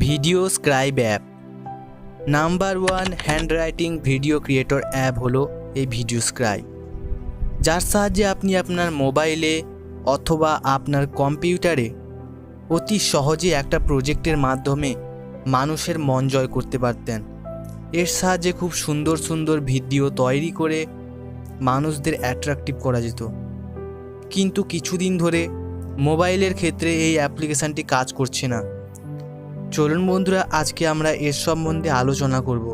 ভিডিওস্ক্রাইব app number one handwriting video creator app হলো এই ভিডিওস্ক্রাইব, যার সাহায্যে আপনি আপনার মোবাইলে অথবা আপনার কম্পিউটারে অতি সহজে একটা প্রজেক্টের মাধ্যমে মানুষের মন জয় করতে পারতেন। এর সাহায্যে খুব সুন্দর সুন্দর ভিডিও তৈরি করে মানুষদের অ্যাট্রাকটিভ করা যেত, কিন্তু কিছুদিন ধরে মোবাইলের ক্ষেত্রে এই অ্যাপ্লিকেশানটি কাজ করছে না। চলুন বন্ধুরা, আজকে আমরা এর সম্বন্ধে আলোচনা করব,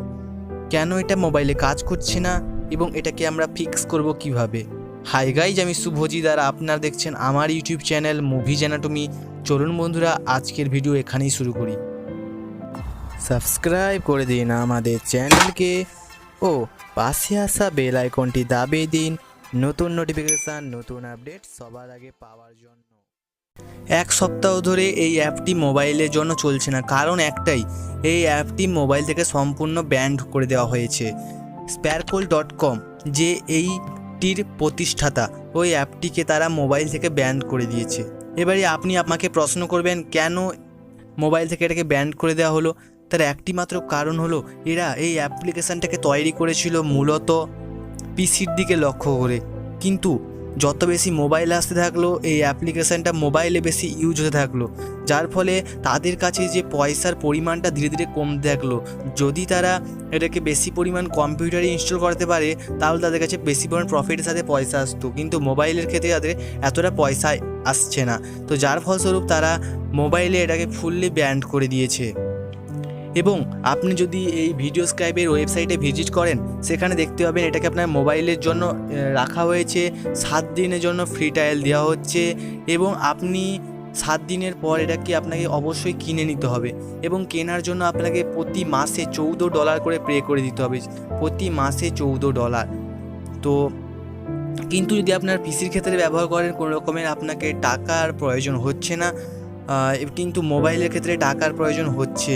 কেন এটা মোবাইলে কাজ করছে না এবং এটাকে আমরা ফিক্স করব কিভাবে। হাই গাইজ, আমি শুভজিৎ আর আপনারা দেখছেন আমার ইউটিউব চ্যানেল মুভিজ অ্যানাটমি। চলুন বন্ধুরা, আজকের ভিডিও এখানেই শুরু করি। সাবস্ক্রাইব করে দিন আমাদের চ্যানেলকে ও পাশে আসা বেল আইকনটি দাবিয়ে দিন নতুন নোটিফিকেশান, নতুন আপডেট সবার আগে পাওয়ার জন্য। এক সপ্তাহ ধরে এই অ্যাপটি মোবাইলের জন্য চলছে না, কারণ একটাই, এই অ্যাপটি মোবাইল থেকে সম্পূর্ণ ব্যান্ড করে দেওয়া হয়েছে। sparkle.com যে এইটির প্রতিষ্ঠাতা, ওই অ্যাপটিকে তারা মোবাইল থেকে ব্যান্ড করে দিয়েছে। এবারে আপনি আমাকে প্রশ্ন করবেন কেন মোবাইল থেকে এটাকে ব্যান্ড করে দেওয়া হলো। তার একটি মাত্র কারণ হলো, এরা এই অ্যাপ্লিকেশানটাকে তৈরি করেছিল মূলত পিসির দিকে লক্ষ্য করে, কিন্তু যত বেশি মোবাইল আসতে থাকলো এই অ্যাপ্লিকেশানটা মোবাইলে বেশি ইউজ হতে থাকলো, যার ফলে তাদের কাছে যে পয়সার পরিমাণটা ধীরে ধীরে কমতে থাকলো। যদি তারা এটাকে বেশি পরিমাণ কম্পিউটারে ইনস্টল করতে পারে তাহলে তাদের কাছে বেশি পরিমাণ প্রফিটের সাথে পয়সা আসতো, কিন্তু মোবাইলের ক্ষেত্রে তাদের এতটা পয়সা আসছে না। তো যার ফলস্বরূপ তারা মোবাইলে এটাকে ফুললি ব্যান্ড করে দিয়েছে। এবং আপনি যদি এই ভিডিওস্ক্রাইবের ওয়েবসাইটে ভিজিট করেন, সেখানে দেখতে পাবেন এটাকে আপনার মোবাইলের জন্য রাখা হয়েছে, 7 দিনের জন্য ফ্রি ট্রায়াল দেওয়া হচ্ছে এবং আপনি 7 দিনের পর এটাকে আপনাকে অবশ্যই কিনে নিতে হবে এবং কেনার জন্য আপনাকে প্রতি মাসে $14 করে পে করে দিতে হবে, প্রতি মাসে $14। তো কিন্তু যদি আপনার পিসির ক্ষেত্রে ব্যবহার করেন, কোনো রকমের আপনাকে টাকার প্রয়োজন হচ্ছে না, কিন্তু মোবাইলের ক্ষেত্রে টাকার প্রয়োজন হচ্ছে।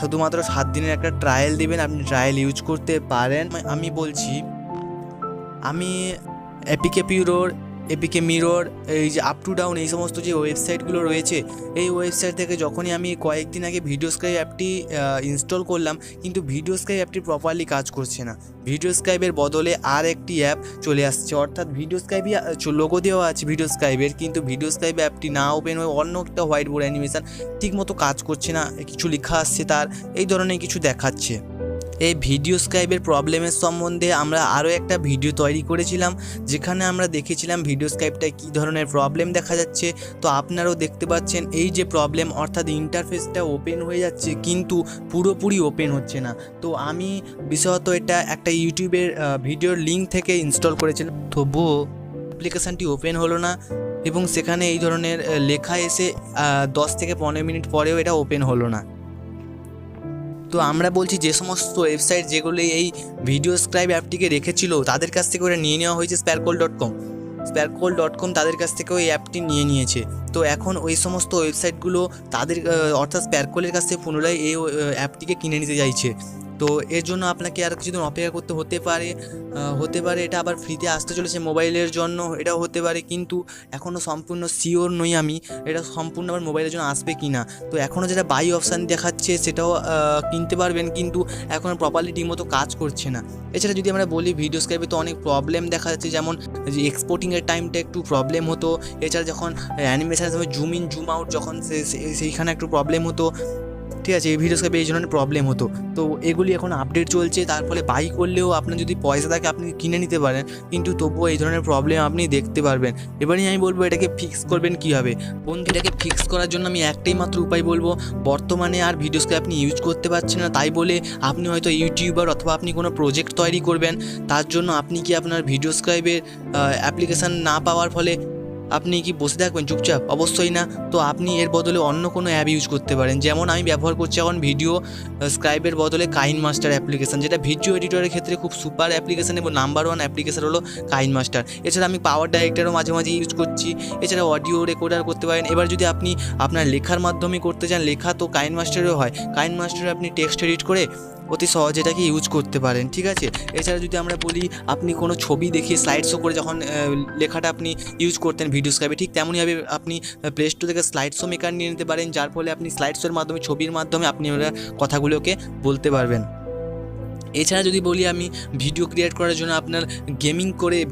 শুধুমাত্র 7 দিনের একটা ট্রায়াল দেবেন, আপনি ট্রায়াল ইউজ করতে পারেন। আমি বলছি, আমি এপিকে মিরর, এই যে আপ টু ডাউন, এই সমস্ত যে ওয়েবসাইটগুলো রয়েছে, এই ওয়েবসাইট থেকে যখনই আমি কয়েকদিন আগে ভিডিওস্ক্রাইব অ্যাপটি ইনস্টল করলাম, কিন্তু ভিডিওস্ক্রাইব অ্যাপটি প্রপারলি কাজ করছে না। ভিডিওস্ক্রাইবের বদলে আর একটি অ্যাপ চলে আসছে, অর্থাৎ ভিডিওস্ক্রাইবই লোগো দেওয়া আছে ভিডিওস্ক্রাইবের, কিন্তু ভিডিওস্ক্রাইব অ্যাপটি না ওপেন হয়ে অন্য একটা হোয়াইট বোর্ড অ্যানিমেশান ঠিকমতো কাজ করছে না, কিছু লেখা আসছে তার, এই ধরনের কিছু দেখাচ্ছে। এই ভিডিওস্ক্রাইবের প্রবলেমের সম্বন্ধে আমরা আরও একটা ভিডিও তৈরি করেছিলাম, যেখানে আমরা দেখেছিলাম ভিডিওস্ক্রাইবটায় কী ধরনের প্রবলেম দেখা যাচ্ছে। তো আপনারাও দেখতে পাচ্ছেন এই যে প্রবলেম, অর্থাৎ ইন্টারফেসটা ওপেন হয়ে যাচ্ছে কিন্তু পুরোপুরি ওপেন হচ্ছে না। তো আমি বিশেষত এটা একটা ইউটিউবের ভিডিওর লিঙ্ক থেকে ইনস্টল করেছিলাম, তবুও অ্যাপ্লিকেশানটি ওপেন হলো না এবং সেখানে এই ধরনের লেখা এসে 10 থেকে 15 মিনিট পরেও এটা ওপেন হলো না। তো আমরা বলছি, যে সমস্ত ওয়েবসাইট যেগুলো এই ভিডিওস্ক্রাইব অ্যাপটিকে রেখেছিল তাদের কাছ থেকে ওটা নিয়ে নেওয়া হয়েছে, sparkle.com তাদের কাছ থেকেও এই অ্যাপটি নিয়ে নিয়েছে। তো এখন ওই সমস্ত ওয়েবসাইটগুলো তাদের অর্থাৎ স্প্যার্কলের কাছ থেকে পুনরায় এই অ্যাপটিকে কিনে নিতে চাইছে। তো এর জন্য আপনাকে আর কিছুদিন অপেক্ষা করতে হতে পারে এটা আবার ফ্রিতে আসতে চলেছে মোবাইলের জন্য, এটাও হতে পারে, কিন্তু এখনও সম্পূর্ণ শিওর নই আমি এটা সম্পূর্ণ আবার মোবাইলের জন্য আসবে কি না। তো এখনও যেটা বাই অপশান দেখাচ্ছে সেটাও কিনতে পারবেন, কিন্তু এখন প্রপারলি ঠিকমতো কাজ করছে না। এছাড়া যদি আমরা বলি, ভিডিওস্ক্রাইবে তো অনেক প্রবলেম দেখা যাচ্ছে, যেমন যে এক্সপোর্টিংয়ের টাইমটা একটু প্রবলেম হতো, এছাড়া যখন অ্যানিমেশনের সময় জুম ইন জুম আউট যখন সেইখানে একটু প্রবলেম হতো, ঠিক আছে, এই ভিডিওস্ক্রাইবে এই ধরনের প্রবলেম হতো। তো এগুলি এখন আপডেট চলছে, তার ফলে বাই করলেও আপনার যদি পয়সা থাকে আপনি কিনে নিতে পারেন, কিন্তু তবুও এই ধরনের প্রবলেম আপনি দেখতে পারবেন। এবারেই আমি বলবো এটাকে ফিক্স করবেন কীভাবে। বন্ধু, এটাকে ফিক্স করার জন্য আমি একটাই মাত্র উপায় বলবো, বর্তমানে আর ভিডিওস্ক্রাইব আপনি ইউজ করতে পারছেন না, তাই বলে আপনি হয়তো ইউটিউবার অথবা আপনি কোনো প্রজেক্ট তৈরি করবেন, তার জন্য আপনি কি আপনার ভিডিওস্ক্রাইবের অ্যাপ্লিকেশান না পাওয়ার ফলে আপনি কি বসে থাকবেন চুপচাপ? অবশ্যই না। তো আপনি এর বদলে অন্য কোনো অ্যাপ ইউজ করতে পারেন, যেমন আমি ব্যবহার করছি এখন ভিডিওস্ক্রাইবের বদলে কাইনমাস্টার অ্যাপ্লিকেশান, যেটা ভিডিও এডিটরের ক্ষেত্রে খুব সুপার অ্যাপ্লিকেশান এবং নাম্বার 1 অ্যাপ্লিকেশান হলো কাইনমাস্টার। এছাড়া আমি পাওয়ার ডাইরেক্টরও মাঝে মাঝে ইউজ করছি, এছাড়া অডিও রেকর্ডার করতে পারেন। এবার যদি আপনি আপনার লেখার মাধ্যমে করতে চান লেখা, তো কাইনমাস্টারেও হয়, কাইনমাস্টারে আপনি টেক্সট এডিট করে অতি সহজে এটাকে ইউজ করতে পারেন, ঠিক আছে। এছাড়া যদি আমরা বলি, আপনি কোনো ছবি দেখিয়ে স্লাইড শো করে যখন লেখাটা আপনি ইউজ করতেন ভিডিওস্ক্রাইবে, ঠিক তেমনইভাবে আপনি প্লে স্টোর থেকে স্লাইড শো মেকার নিয়ে নিতে পারেন, যার ফলে আপনি স্লাইড শোর মাধ্যমে, ছবির মাধ্যমে আপনি ওরা কথাগুলোকে বলতে পারবেন। এছাড়া যদি বলি আমি, ভিডিও ক্রিয়েট করার জন্য আপনার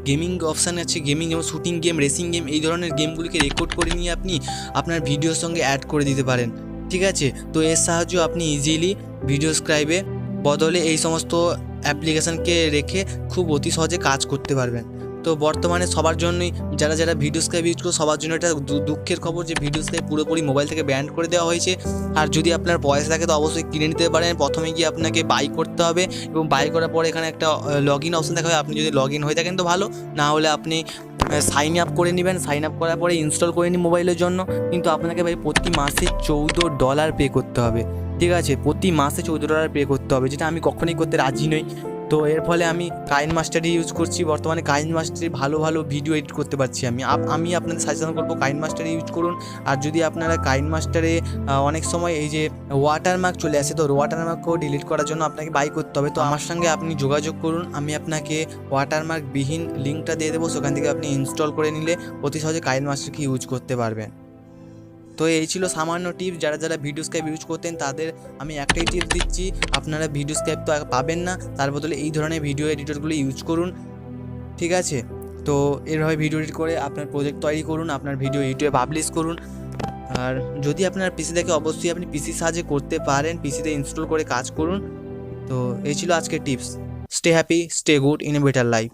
গেমিং অপশান আছে, গেমিং যেমন শুটিং গেম, রেসিং গেম, এই ধরনের গেমগুলিকে রেকর্ড করে নিয়ে আপনি আপনার ভিডিওর সঙ্গে অ্যাড করে দিতে পারেন, ঠিক আছে। তো এর সাহায্যে আপনি ইজিলি ভিডিওস্ক্রাইবে বদলে এই সমস্ত অ্যাপ্লিকেশানকে রেখে খুব অতি সহজে কাজ করতে পারবেন। তো বর্তমানে সবার জন্যই, যারা ভিডিওস্ক্রাইব ইউজ করে সবার জন্য এটা দুঃখের খবর যে ভিডিওস্ক্রাইব পুরোপুরি মোবাইল থেকে ব্যান করে দেওয়া হয়েছে। আর যদি আপনার পয়সা থাকে তো অবশ্যই কিনে নিতে পারেন। প্রথমে গিয়ে আপনাকে বাই করতে হবে, এবং বাই করার পরে এখানে একটা লগ ইন অপশান দেখা হবে। আপনি যদি লগ ইন হয়ে থাকেন তো ভালো, না হলে আপনি সাইন আপ করে নেবেন। সাইন আপ করার পরে ইনস্টল করে নিন মোবাইলের জন্য। কিন্তু আপনাকে ভাই প্রতি মাসে $14 পে করতে হবে, ঠিক আছে। প্রতি মাসে $14 পে করতে হবে, যেটা আমি কখনোই করতে রাজি নই। তো এর ফলে আমি কাইনমাস্টারই ইউজ করছি বর্তমানে। কাইনমাস্টারে ভালো ভিডিও এডিট করতে পারছি আমি আপনাদের সাজেশন করবো কাইনমাস্টার ইউজ করুন। আর যদি আপনারা কাইনমাস্টারে অনেক সময় এই যে ওয়াটারমার্ক চলে আসে, তো ওয়াটারমার্কও ডিলিট করার জন্য আপনাকে বাই করতে হবে। তো আমার সঙ্গে আপনি যোগাযোগ করুন, আমি আপনাকে ওয়াটারমার্ক বিহীন লিঙ্কটা দিয়ে দেবো, সেখান থেকে আপনি ইনস্টল করে নিলে অতি সহজে কাইনমাস্টারকে ইউজ করতে পারবেন। তো এই ছিল সামান্য টিপস। যারা ভিডিওস্ক্রাইব ইউজ করতেন তাদের আমি একটাই টিপস দিচ্ছি, আপনারা ভিডিওস্ক্রাইব তো পাবেন না, তার বদলে এই ধরনের ভিডিও এডিটরগুলো ইউজ করুন, ঠিক আছে। তো এভাবে ভিডিও এডিট করে আপনার প্রজেক্ট তৈরি করুন, আপনার ভিডিও ইউটিউবে পাবলিশ করুন। আর যদি আপনার পিসি থেকে, অবশ্যই আপনি পিসির সাহায্যে করতে পারেন, পিসিতে ইনস্টল করে কাজ করুন। তো এই ছিল আজকের tips. Stay happy, stay good in a better life.